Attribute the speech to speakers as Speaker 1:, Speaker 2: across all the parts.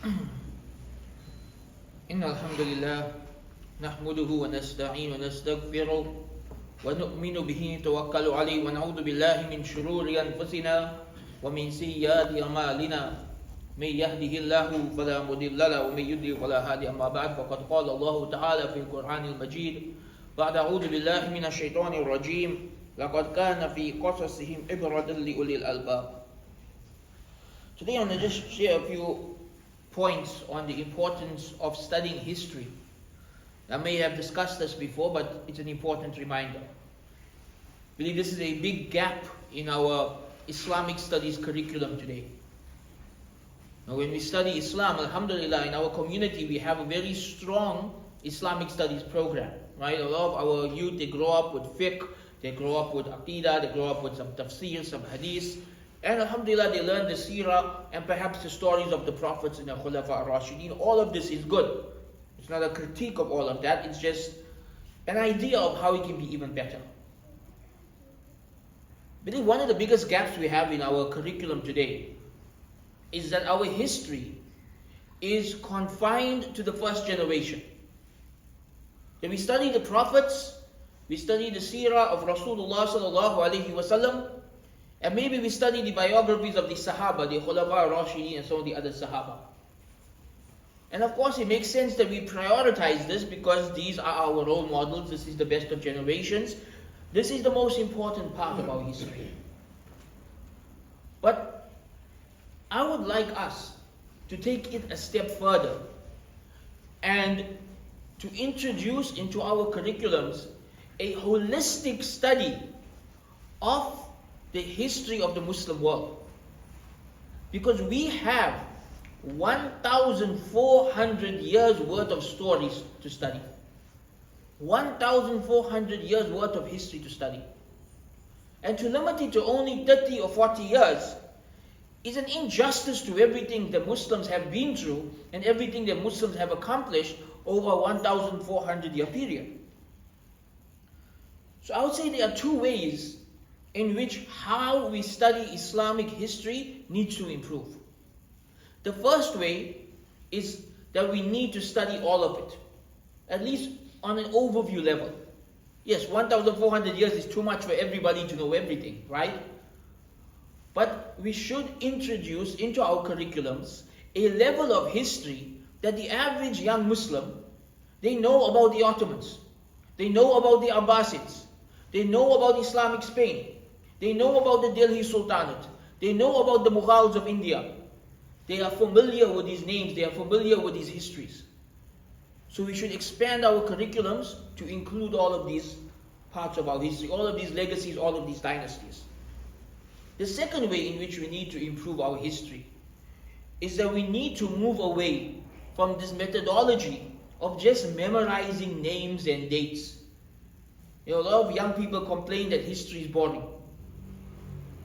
Speaker 1: إن الحمد لله نحمده ونستعين ونستغفره ونؤمن به نتوكل عليه ونعوذ بالله من شرور أنفسنا ومن سيئات أعمالنا من يهده الله فلا مضل له ومن يضلل فلا هادي أما بعد فقد قال الله تعالى في القرآن المجيد بعد أعوذ بالله من الشيطان الرجيم لقد كان في قصصهم عبرة لأولي الألباب. Today I'm going to just share a few points on the importance of studying history. I may have discussed this before, but it's an important reminder. I believe this is a big gap in our Islamic studies curriculum today. Now, when we study Islam, alhamdulillah, in our community we have a very strong Islamic studies program, right? A lot of our youth, they grow up with fiqh, they grow up with aqidah, they grow up with some tafsir, some hadith, and alhamdulillah they learn the seerah and perhaps the stories of the prophets and the Khulafa ar-Rashidin. All of this is good. It's not a critique of all of that, it's just an idea of how it can be even better. I believe one of the biggest gaps we have in our curriculum today is that our history is confined to the first generation. When we study the prophets, we study the seerah of Rasulullah sallallahu alaihi wasallam, and maybe we study the biographies of the Sahaba, the Khulafa ar-Rashidin and some of the other Sahaba. And of course it makes sense that we prioritize this because these are our role models, this is the best of generations, this is the most important part of our history. But I would like us to take it a step further and to introduce into our curriculums a holistic study of the history of the Muslim world. Because we have 1,400 years worth of stories to study. 1,400 years worth of history to study. And to limit it to only 30 or 40 years is an injustice to everything the Muslims have been through and everything the Muslims have accomplished over a 1,400 year period. So I would say there are two ways in which how we study Islamic history needs to improve. The first way is that we need to study all of it, at least on an overview level. Yes, 1,400 years is too much for everybody to know everything, right? But we should introduce into our curriculums a level of history that the average young Muslim, they know about the Ottomans, they know about the Abbasids, they know about Islamic Spain, they know about the Delhi Sultanate, they know about the Mughals of India. They are familiar with these names, they are familiar with these histories. So we should expand our curriculums to include all of these parts of our history, all of these legacies, all of these dynasties. The second way in which we need to improve our history is that we need to move away from this methodology of just memorizing names and dates. A lot of young people complain that history is boring.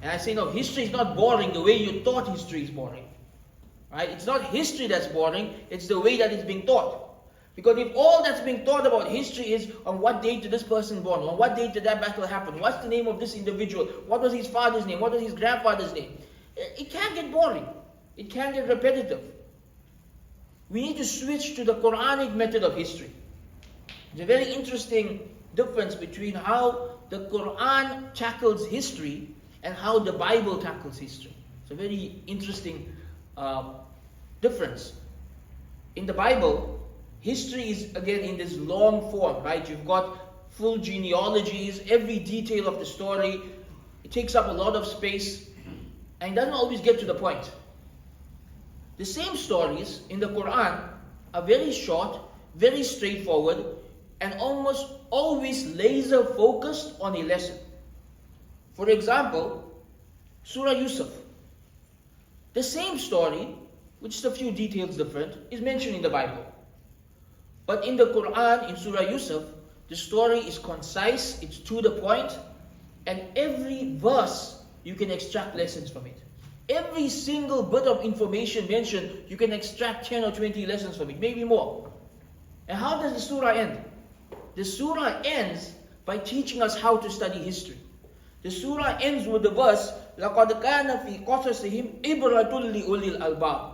Speaker 1: And I say, no, history is not boring the way you thought history is boring. Right? It's not history that's boring, it's the way that it's being taught. Because if all that's being taught about history is on what date did this person born, on what date did that battle happen, what's the name of this individual, what was his father's name, what was his grandfather's name, it can't get boring. It can't get repetitive. We need to switch to the Quranic method of history. It's a very interesting difference between how the Quran tackles history and how the Bible tackles history. It's a very interesting difference. In the Bible, history is again in this long form, right? You've got full genealogies, every detail of the story. It takes up a lot of space and doesn't always get to the point. The same stories in the Quran are very short, very straightforward, and almost always laser focused on a lesson. For example, Surah Yusuf. The same story, which is a few details different, is mentioned in the Bible. But in the Quran, in Surah Yusuf, the story is concise, it's to the point, and every verse you can extract lessons from it. Every single bit of information mentioned, you can extract 10 or 20 lessons from it, maybe more. And how does the surah end? The surah ends by teaching us how to study history. The surah ends with the verse, لَقَدْ كَانَ فِي قَصَصِهِمْ إِبْرَةٌ لِأُولِي الْأَلْبَابِ.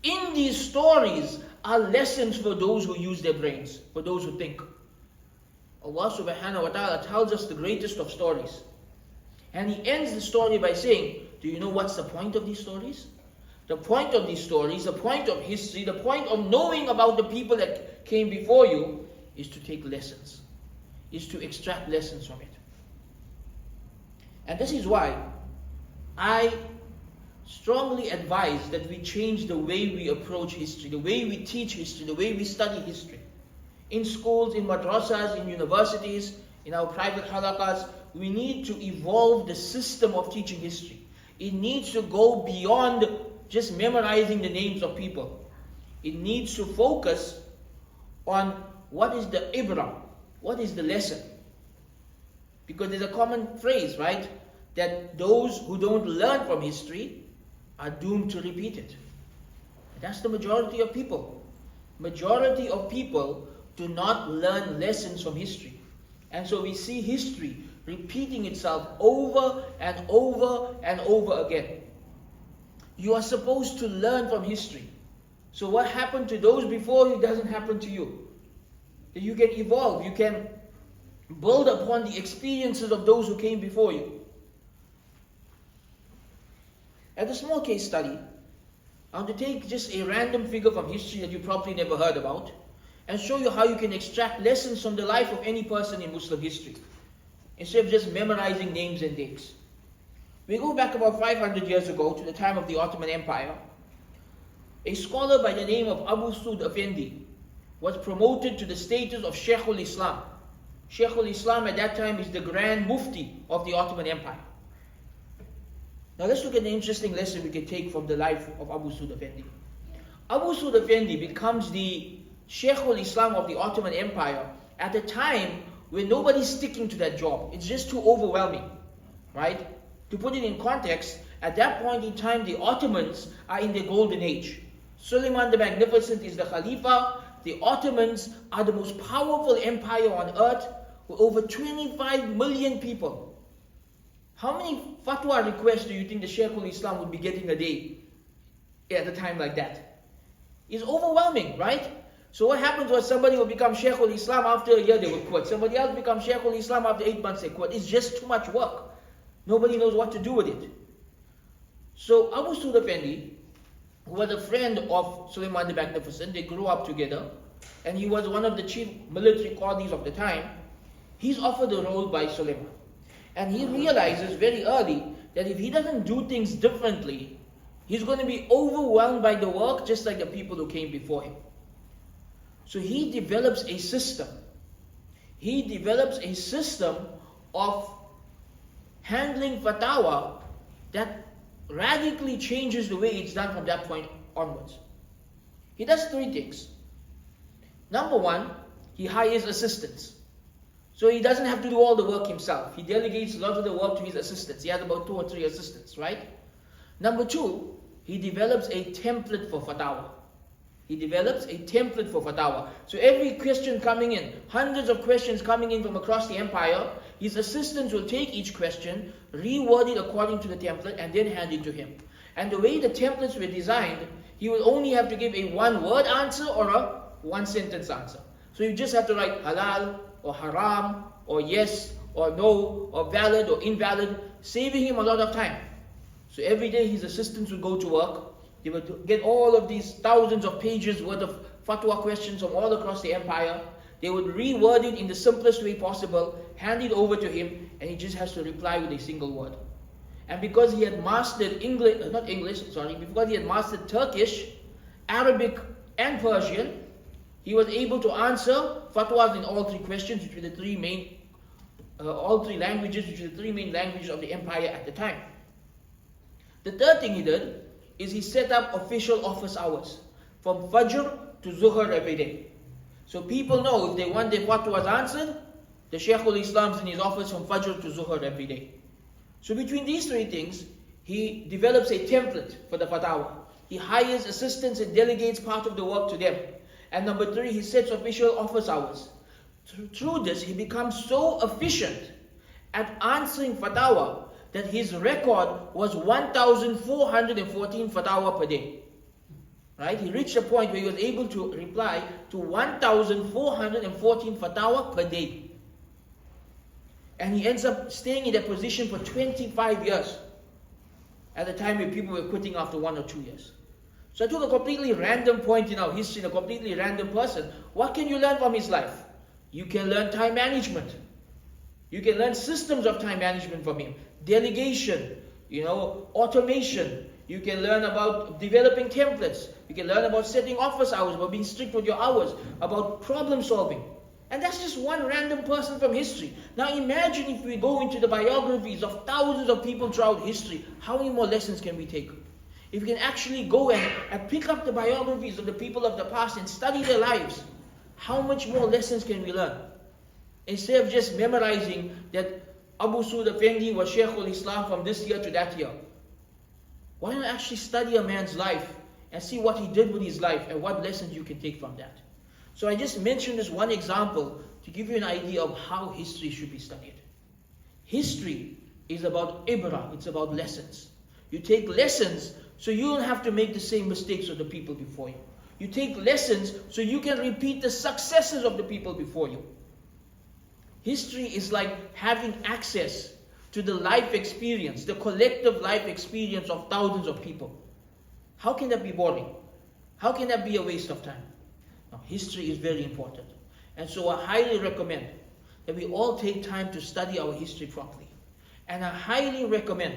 Speaker 1: In these stories are lessons for those who use their brains, for those who think. Allah subhanahu wa ta'ala tells us the greatest of stories. And He ends the story by saying, do you know what's the point of these stories? The point of these stories, the point of history, the point of knowing about the people that came before you is to take lessons, is to extract lessons from it. And this is why I strongly advise that we change the way we approach history, the way we teach history, the way we study history. In schools, in madrasas, in universities, in our private halakas, we need to evolve the system of teaching history. It needs to go beyond just memorizing the names of people. It needs to focus on what is the ibrah, what is the lesson. Because there's a common phrase, right? That those who don't learn from history are doomed to repeat it. That's the majority of people. Majority of people do not learn lessons from history. And so we see history repeating itself over and over and over again. You are supposed to learn from history. So what happened to those before you doesn't happen to you. That you can evolve, you can build upon the experiences of those who came before you. As a small case study, I want to take just a random figure from history that you probably never heard about and show you how you can extract lessons from the life of any person in Muslim history instead of just memorizing names and dates. We go back about 500 years ago to the time of the Ottoman Empire. A scholar by the name of Abu Sud Effendi was promoted to the status of Sheikh al-Islam. Sheikh al-Islam at that time is the Grand Mufti of the Ottoman Empire. Now let's look at an interesting lesson we can take from the life of Abu Sud Effendi. Abu Sud Effendi becomes the Sheikh al-Islam of the Ottoman Empire at a time when nobody's sticking to that job. It's just too overwhelming, right? To put it in context, at that point in time, the Ottomans are in their golden age. Suleiman the Magnificent is the Khalifa. The Ottomans are the most powerful empire on earth with over 25 million people. How many fatwa requests do you think the Shaykh al-Islam would be getting a day at a time like that? It's overwhelming, right? So what happens was somebody will become Shaykh al-Islam, after a year they will quit. Somebody else becomes Shaykh al-Islam, after 8 months they quit. It's just too much work. Nobody knows what to do with it. So Abu Sud Effendi, who was a friend of Suleiman the Magnificent, they grew up together, and he was one of the chief military qadis of the time. He's offered a role by Suleiman. And he realizes very early that if he doesn't do things differently, he's going to be overwhelmed by the work just like the people who came before him. So he develops a system. He develops a system of handling fatwa that radically changes the way it's done from that point onwards. He does 3 things. Number 1, he hires assistants. So he doesn't have to do all the work himself. He delegates a lot of the work to his assistants. He has about 2 or 3 assistants, right? Number 2, he develops a template for fatwa. He develops a template for fatwa. So every question coming in, hundreds of questions coming in from across the empire, his assistants will take each question, reword it according to the template, and then hand it to him. And the way the templates were designed, he will only have to give a 1-word answer or a 1-sentence answer. So you just have to write halal or haram or yes or no or valid or invalid, saving him a lot of time. So every day his assistants would go to work. They would get all of these thousands of pages worth of fatwa questions from all across the empire. They would reword it in the simplest way possible, hand it over to him, and he just has to reply with a single word. And because he had mastered because he had mastered Turkish, Arabic, and Persian, he was able to answer fatwas in all 3 questions, which were the 3 main, all 3 languages, which were the 3 main languages of the empire at the time. The third thing he did is he set up official office hours from Fajr to Zuhr every day. So people know if they want their fatwas answered, the Shaykh al-Islam's in his office from Fajr to Zuhr every day. So between these 3 things, he develops a template for the fatwa. He hires assistants and delegates part of the work to them. And number 3, he sets official office hours. Through this, he becomes so efficient at answering fatwa that his record was 1,414 fatwa per day. Right? He reached a point where he was able to reply to 1,414 fatwa per day. And he ends up staying in that position for 25 years. At the time when people were quitting after 1 or 2 years. So I took a completely random point in our history, a completely random person. What can you learn from his life? You can learn time management. You can learn systems of time management from him. Delegation, automation. You can learn about developing templates. You can learn about setting office hours, about being strict with your hours, about problem solving. And that's just one random person from history. Now imagine if we go into the biographies of thousands of people throughout history, how many more lessons can we take? If we can actually go and pick up the biographies of the people of the past and study their lives, how much more lessons can we learn? Instead of just memorizing that Abu Suud Effendi was Sheikh al-Islam from this year to that year. Why not actually study a man's life and see what he did with his life and what lessons you can take from that? So I just mentioned this one example to give you an idea of how history should be studied. History is about ibrah, it's about lessons. You take lessons so you don't have to make the same mistakes of the people before you. You take lessons so you can repeat the successes of the people before you. History is like having access to the life experience, the collective life experience of thousands of people. How can that be boring? How can that be a waste of time? Now, history is very important. And so I highly recommend that we all take time to study our history properly. And I highly recommend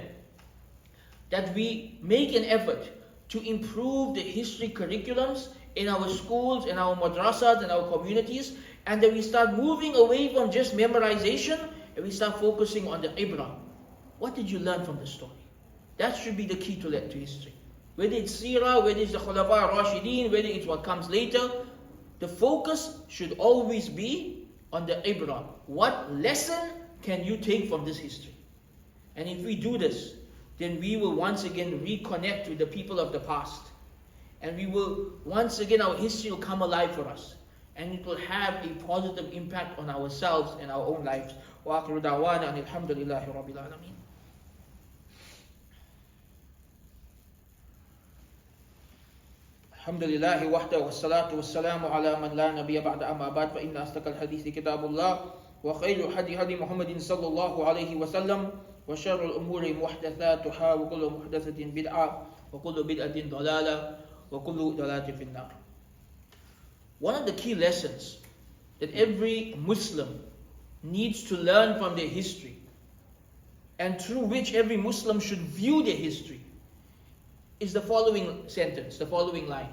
Speaker 1: that we make an effort to improve the history curriculums in our schools, in our madrasas, in our communities, and that we start moving away from just memorization and we start focusing on the ibrah. What did you learn from the story? That should be the key to history. Whether it's seerah, whether it's the Khulafa Rashideen, whether it's what comes later, the focus should always be on the ibrah. What lesson can you take from this history? And if we do this, then we will once again reconnect with the people of the past. And we will, once again, our history will come alive for us. And it will have a positive impact on ourselves and our own lives. Wa akhiru da'wana and alhamdulillahi rabbil alameen. الحمد لله وحده والصلاة والسلام على من لا نبي بعد أما بعد فإن أصدق الحديث كتاب الله وخير الهدي هدي محمد صلى الله عليه وسلم وشر الأمور محدثاتها وكل محدثة بدعة وكل بدعة ضلالة وكل ضلالة في النار. One of the key lessons that every Muslim needs to learn from their history, and through which every Muslim should view their history, is the following sentence, the following line.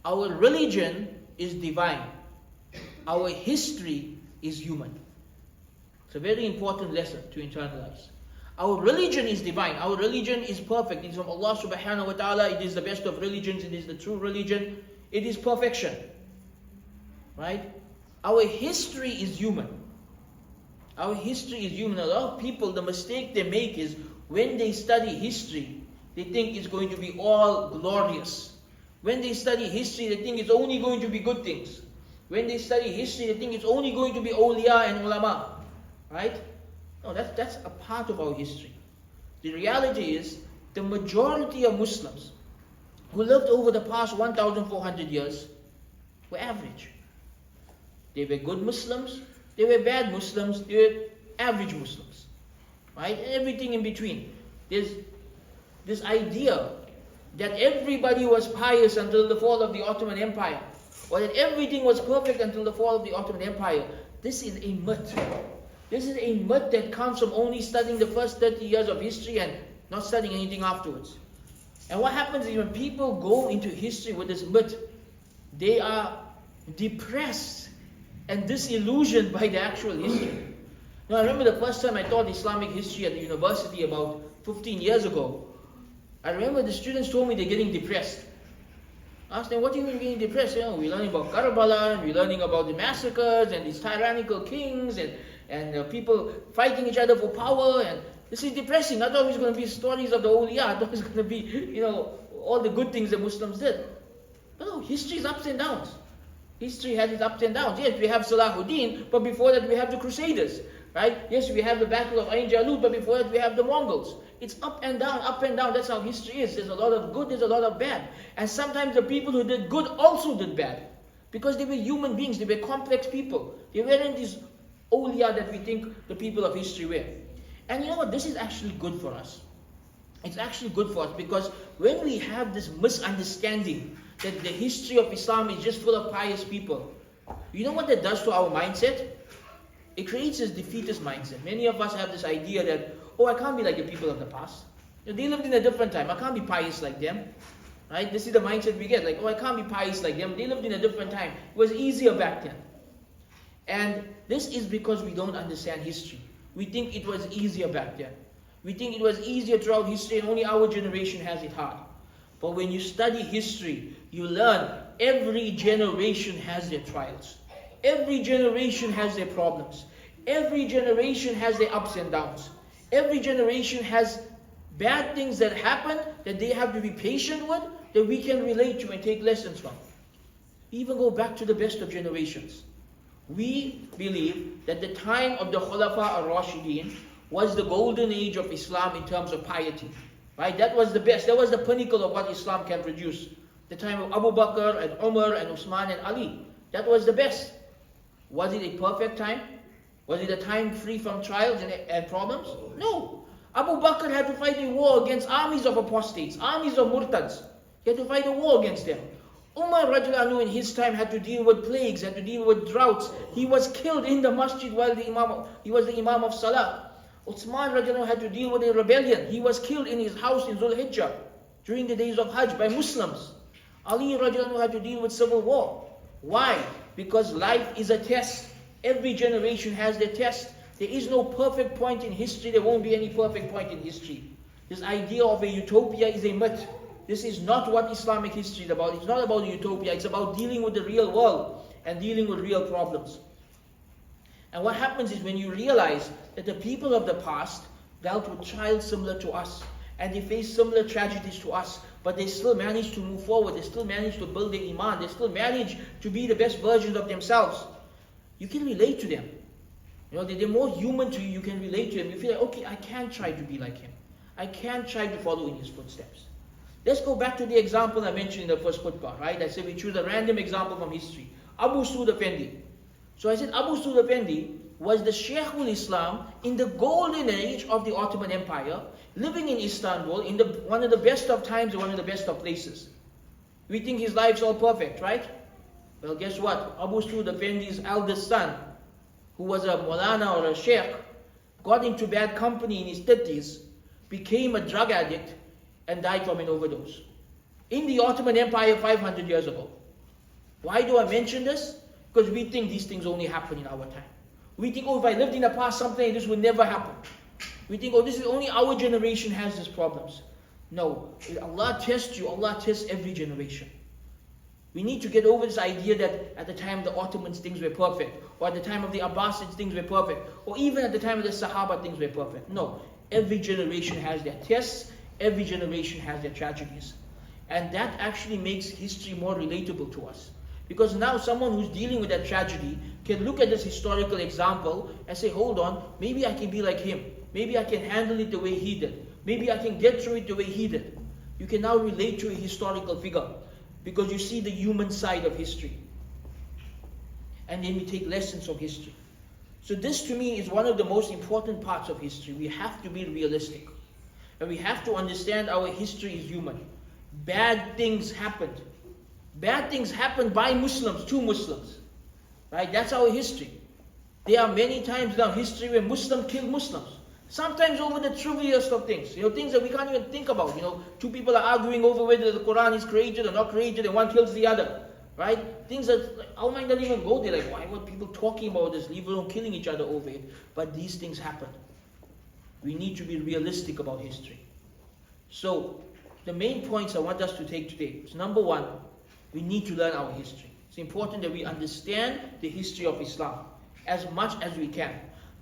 Speaker 1: Our religion is divine. Our history is human. It's a very important lesson to internalize. Our religion is divine. Our religion is perfect. It is from Allah subhanahu wa ta'ala. It is the best of religions. It is the true religion. It is perfection. Right? Our history is human. Our history is human. A lot of people, the mistake they make is when they study history, they think it's going to be all glorious. When they study history, they think it's only going to be good things. When they study history, they think it's only going to be awliya and ulama. Right? No, that's a part of our history. The reality is, the majority of Muslims who lived over the past 1,400 years were average. They were good Muslims, they were bad Muslims, they were average Muslims. Right? And everything in between. There's this idea that everybody was pious until the fall of the Ottoman Empire, or that everything was perfect until the fall of the Ottoman Empire. This is a myth. This is a myth that comes from only studying the first 30 years of history and not studying anything afterwards. And what happens is when people go into history with this myth, they are depressed and disillusioned by the actual history. Now I remember the first time I taught Islamic history at the university about 15 years ago. I remember the students told me they're getting depressed. I asked them, what do you mean getting depressed? We're learning about Karbala, and we're learning about the massacres, and these tyrannical kings, and people fighting each other for power, and this is depressing. I thought it was going to be stories of the awliya. I thought it was going to be, all the good things that Muslims did. But no, history is ups and downs. History has its ups and downs. Yes, we have Salahuddin, but before that we have the Crusaders. right? Yes, we have the battle of Ain Jalut, but before that we have the Mongols. It's up and down, up and down. That's how history is. There's a lot of good, there's a lot of bad. And sometimes the people who did good also did bad. Because they were human beings, they were complex people. They weren't these awliya that we think the people of history were. And you know what? This is actually good for us. It's actually good for us because when we have this misunderstanding that the history of Islam is just full of pious people, you know what that does to our mindset? It creates this defeatist mindset. Many of us have this idea that, oh, I can't be like the people of the past. You know, they lived in a different time. I can't be pious like them. Right? This is the mindset we get. Like, oh, I can't be pious like them. They lived in a different time. It was easier back then. And this is because we don't understand history. We think it was easier back then. We think it was easier throughout history and only our generation has it hard. But when you study history, you learn every generation has their trials. Every generation has their problems. Every generation has their ups and downs. Every generation has bad things that happen that they have to be patient with, that we can relate to and take lessons from. Even go back to the best of generations. We believe that the time of the Khulafa al-Rashidin was the golden age of Islam in terms of piety. Right? That was the best. That was the pinnacle of what Islam can produce. The time of Abu Bakr and Umar and Uthman and Ali. That was the best. Was it a perfect time? Was it a time free from trials and problems? No. Abu Bakr had to fight a war against armies of apostates, armies of murtads. He had to fight a war against them. Umar radiallahu anhu in his time had to deal with plagues, had to deal with droughts. He was killed in the masjid while he was the imam of salah. Uthman radiallahu anhu had to deal with a rebellion. He was killed in his house in Dhul Hijjah during the days of Hajj by Muslims. Ali radiallahu anhu had to deal with civil war. Why? Because life is a test. Every generation has their test. There is no perfect point in history. There won't be any perfect point in history. This idea of a utopia is a myth. This is not what Islamic history is about. It's not about utopia. It's about dealing with the real world and dealing with real problems. And what happens is when you realize that the people of the past dealt with trials similar to us, and they faced similar tragedies to us, but they still managed to move forward. They still managed to build their iman. They still managed to be the best versions of themselves. You can relate to them. You know, they're more human to you. You can relate to them. You feel like, okay, I can try to be like him. I can try to follow in his footsteps. Let's go back to the example I mentioned in the first khutbah, right? I said we choose a random example from history. Abu Suud Effendi. So I said Abu Suud Effendi was the Sheikhul Islam in the golden age of the Ottoman Empire, living in Istanbul in one of the best of times and one of the best of places. We think his life's all perfect, right? Well, guess what? Abu Suud Effendi's eldest son, who was a Maulana or a Sheikh, got into bad company in his 30s, became a drug addict, and died from an overdose. In the Ottoman Empire 500 years ago. Why do I mention this? Because we think these things only happen in our time. We think, oh, if I lived in the past, something like this would never happen. We think, oh, this is only our generation has these problems. No, Allah tests you, Allah tests every generation. We need to get over this idea that at the time of the Ottomans things were perfect, or at the time of the Abbasids things were perfect, or even at the time of the Sahaba things were perfect. No, every generation has their tests, every generation has their tragedies. And that actually makes history more relatable to us. Because now someone who's dealing with that tragedy can look at this historical example and say, hold on, maybe I can be like him. Maybe I can handle it the way he did. Maybe I can get through it the way he did. You can now relate to a historical figure because you see the human side of history. And then we take lessons from history. So this to me is one of the most important parts of history. We have to be realistic. And we have to understand our history is human. Bad things happened. Bad things happened by Muslims to Muslims. Right? That's our history. There are many times in our history where Muslims killed Muslims. Sometimes over the trivialest of things. Things that we can't even think about. Two people are arguing over whether the Quran is created or not created, and one kills the other. Right? Things that our mind doesn't even go there. Like, why were people talking about this, leave alone killing each other over it? But these things happen. We need to be realistic about history. So, the main points I want us to take today is number one, we need to learn our history. It's important that we understand the history of Islam as much as we can.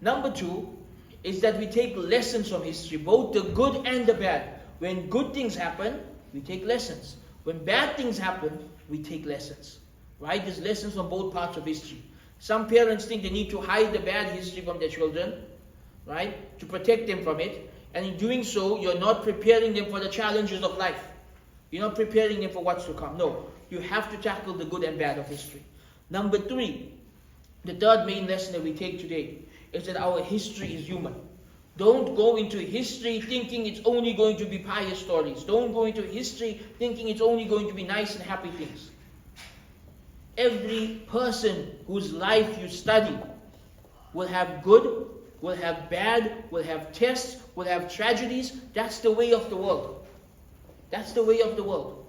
Speaker 1: Number two is that we take lessons from history, both the good and the bad. When good things happen, we take lessons. When bad things happen, we take lessons. Right? There's lessons from both parts of history. Some parents think they need to hide the bad history from their children, right? To protect them from it. And in doing so, you're not preparing them for the challenges of life. You're not preparing them for what's to come. No, you have to tackle the good and bad of history. Number 3, the third main lesson that we take today is that our history is human. Don't go into history thinking it's only going to be pious stories. Don't go into history thinking it's only going to be nice and happy things. Every person whose life you study will have good, will have bad, will have tests, will have tragedies. That's the way of the world. That's the way of the world.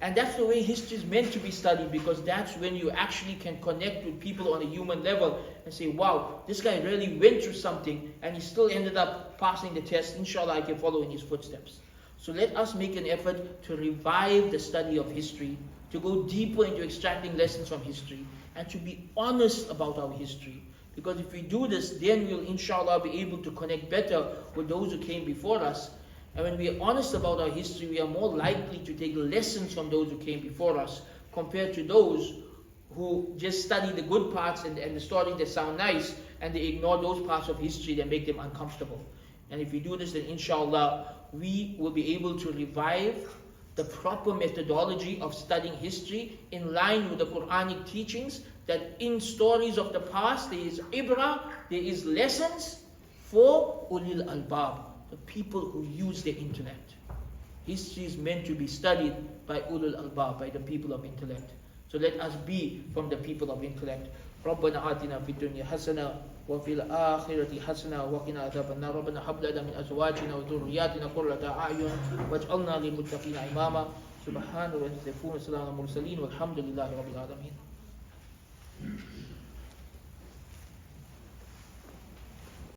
Speaker 1: And that's the way history is meant to be studied, because that's when you actually can connect with people on a human level and say, wow, this guy really went through something and he still ended up passing the test. Inshallah, I can follow in his footsteps. So let us make an effort to revive the study of history, to go deeper into extracting lessons from history, and to be honest about our history. Because if we do this, then we'll inshallah be able to connect better with those who came before us. And when we are honest about our history, we are more likely to take lessons from those who came before us, compared to those who just study the good parts and the stories that sound nice, and they ignore those parts of history that make them uncomfortable. And if we do this, then inshallah, we will be able to revive the proper methodology of studying history in line with the Quranic teachings, that in stories of the past there is ibrah, there is lessons for ulil albab, the people who use their intellect. History is meant to be studied by ulul albab, by the people of intellect. So let us be from the people of intellect. ربنا آتنا في الدنيا حسنة وفي الآخرة حسنة وقنا عذاب النار ربنا هب لنا من أزواجنا وذرياتنا قرة أعين واجعلنا للمتقين إماما سبحان ربك وسلام على المرسلين والحمد لله رب العالمين.